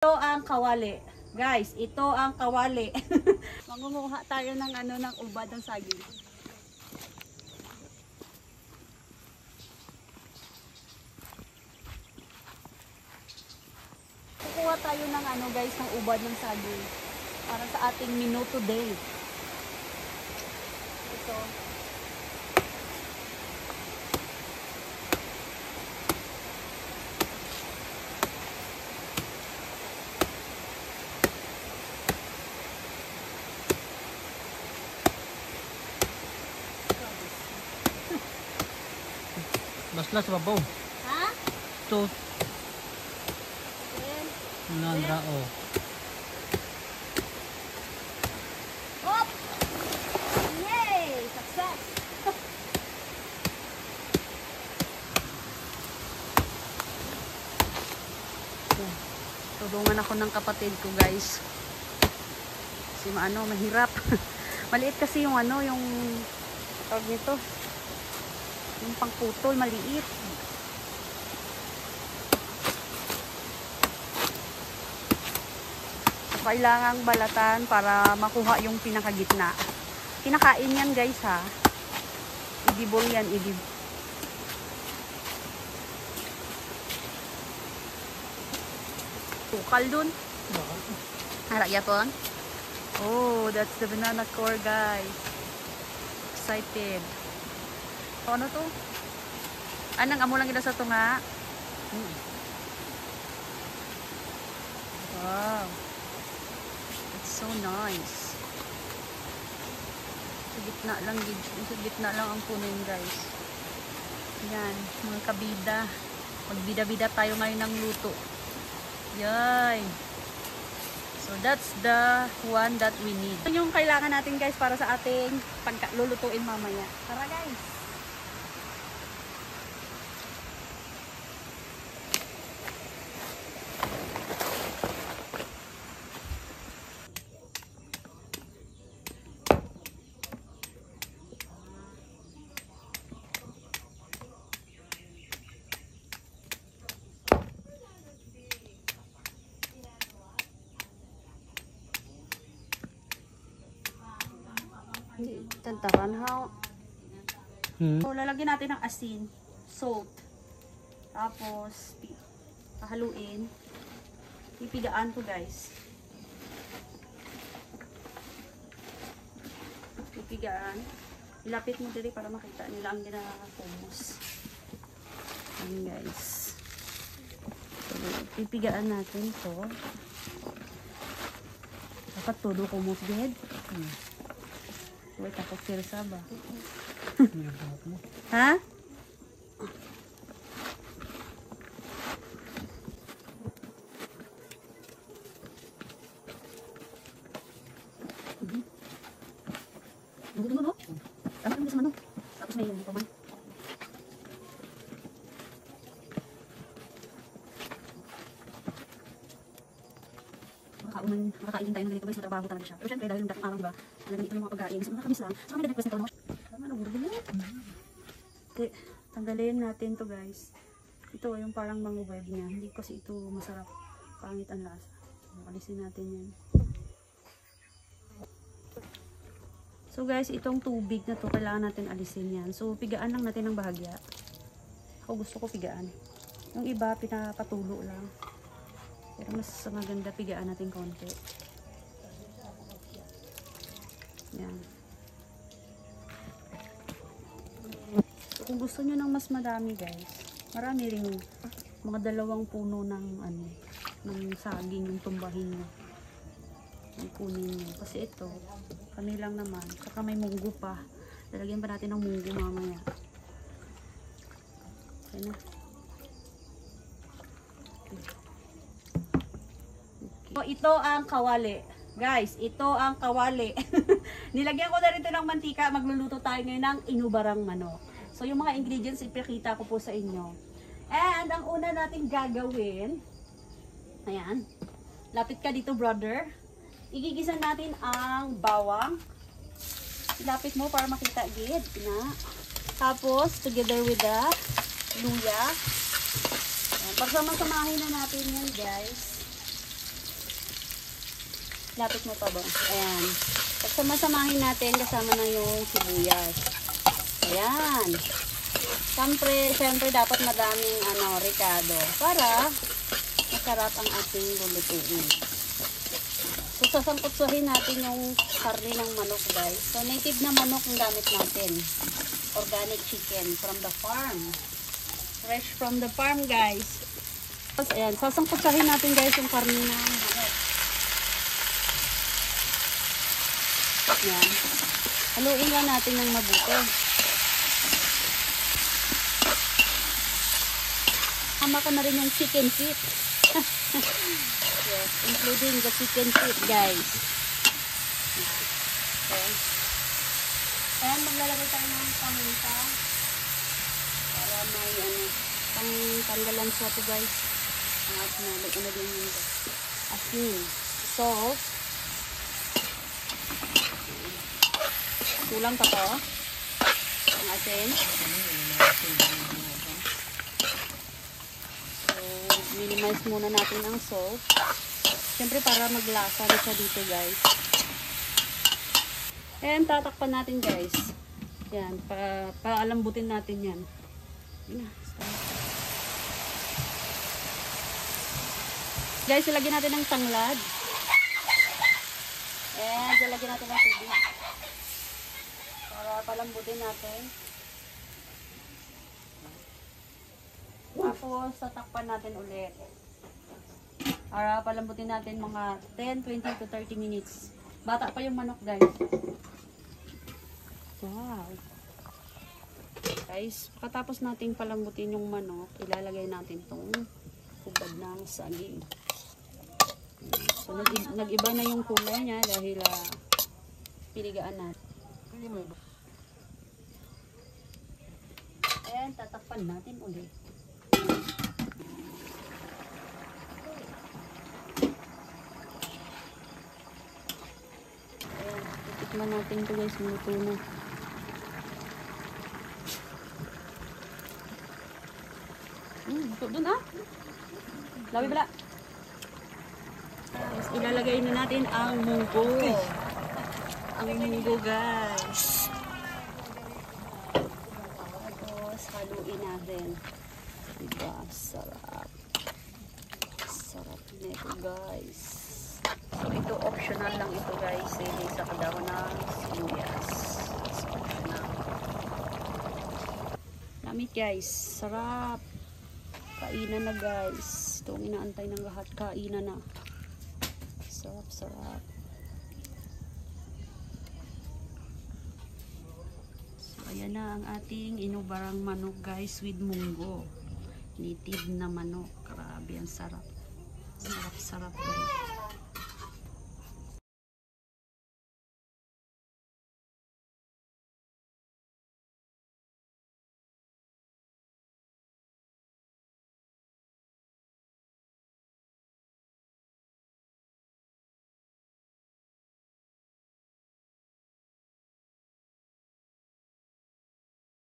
Ito ang kawali. Guys, ito ang kawali. Mangunguha tayo ng ng ubad ng saging. Kukuha tayo ng guys, ng ubad ng saging para sa ating menu today. Ito. Baslas babaw. Ha? Ito. Then, Nandra o. hop! Yay! Success! Tulungan ako ng kapatid ko, guys. Kasi mahirap. Maliit kasi yung yung tawag nito. Yung pangputol, maliit. So, kailangang balatan para makuha yung pinakagitna. Kinakain yan, guys, ha. Edible yan, edible. Tukal dun. Harap yapon. Oh, that's the banana core, guys. Excited. So, ano to? Anang amo lang gina sa tunga. Wow. It's so nice. Sa gitna lang ang punin, guys. Yan, mga kabida. Magbida-bida tayo ngayon ng luto. Yay. So that's the one that we need. Ito yung kailangan natin, guys, para sa ating pagkalulutuin mamaya. Tara, guys. Tantaran ha. So, lalagyan natin ng asin, salt. Tapos haluin. Pipigaan to, guys. Pipigaan. Ilapit mo dito para makita nila ang ginagawa-kumos. Ayan, guys. So, pipigaan natin to. Dapat todo kumos din. Wait, ako sirsa ba? Ha? Dito mo, no? Tama ka sa mano. Tapos may yung paman. Makakain tayo ng ganito, guys, sa trabaho talaga siya. Pero syempre, dahil yung dating araw, diba? Ganito yung mga pagkain. So, nakakabis lang. So, kami na-request nito, no? Tama na, burdo mo. Okay, tanggalin natin to, guys. Ito, yung parang mga web niya. Hindi kasi ito masarap. Pangit ang lasa. Alisin natin yan. So, guys, itong tubig na to, kailangan natin alisin yan. So, pigaan lang natin ng bahagya. Ako gusto ko pigaan. Yung iba, pinapatulo lang. Pero mas maganda pigaan natin konti. Yan. So, kung gusto nyo ng mas madami, guys, marami rin mga 2 puno ng ng saging yung tumbahin nyo. Yung kunin nyo. Kasi ito, kami lang naman. Saka may munggo pa. Lalagyan pa natin ng munggo mamaya. Okay na. So, ito ang kawali. Guys, ito ang kawali. Nilagyan ko na rin ito ng mantika. Magluluto tayo ngayon ng inubarang manok. So, yung mga ingredients ipakita ko po sa inyo. And, ang una natin gagawin, ayan, lapit ka dito, brother. Igigisa natin ang bawang. Ilapit mo para makita gid na. Tapos, together with the luya. Ayan, pagsama-samahin na natin yan, guys. Lapit mo pa ba? Ayan. Pagsama-samahin natin kasama na yung sibuyas. Ayan. Siyempre dapat madaming ricado para masarap ang ating lulutuin. So, sasangkutsuhin natin yung karne ng manok, guys. So, native na manok ang gamit natin. Organic chicken from the farm. Fresh from the farm, guys. Tapos, ayan. Sasangkutsuhin natin, guys, yung karne ng manok. Ayan. Haluin lang natin ng mabuti. Hama ko na rin yung chicken feet. Yes, including the chicken feet, guys. Okay. Ayan, maglalagay tayo ng paminta. Para may tanggalan siya to, guys. Ang asin din yung asin. Salt. Kulang pa to. Ang asin. Minimize muna natin ang salt. Siyempre para maglasa na siya dito, guys. And tatakpan natin, guys. Yan, paalambutin natin yan. Guys, ilagyan natin ng tanglad. And ilagyan natin ng tubig. Para palambutin natin. Tapos, tatakpan natin ulit. Para palambutin natin mga 10, 20 to 30 minutes. Bata pa yung manok, guys. Wow. Guys, pagkatapos natin palambutin yung manok, ilalagay natin tong hubad ng saging. So, nag-iba na yung kulay niya dahil pinigaan natin. And, tatakpan natin ulit. Ayan, titikman natin ito, guys, minuto na. Doon lawi bala. Tapos ilalagay na natin ang munggo. Ang munggo, guys. Tapos haluin natin. Diba? Sarap. Sarap nito, guys. So, ito optional lang ito, guys. Hindi sa kadawan ng sibuyas. It's optional. Lamit, guys. Sarap. Kainan na, guys. Ito ang inaantay ng lahat. Kainan na. Sarap, sarap. So, ayan na ang ating inubarang manok, guys, with munggo. Native na manok. Grabe, ang sarap. Sarap, sarap, guys.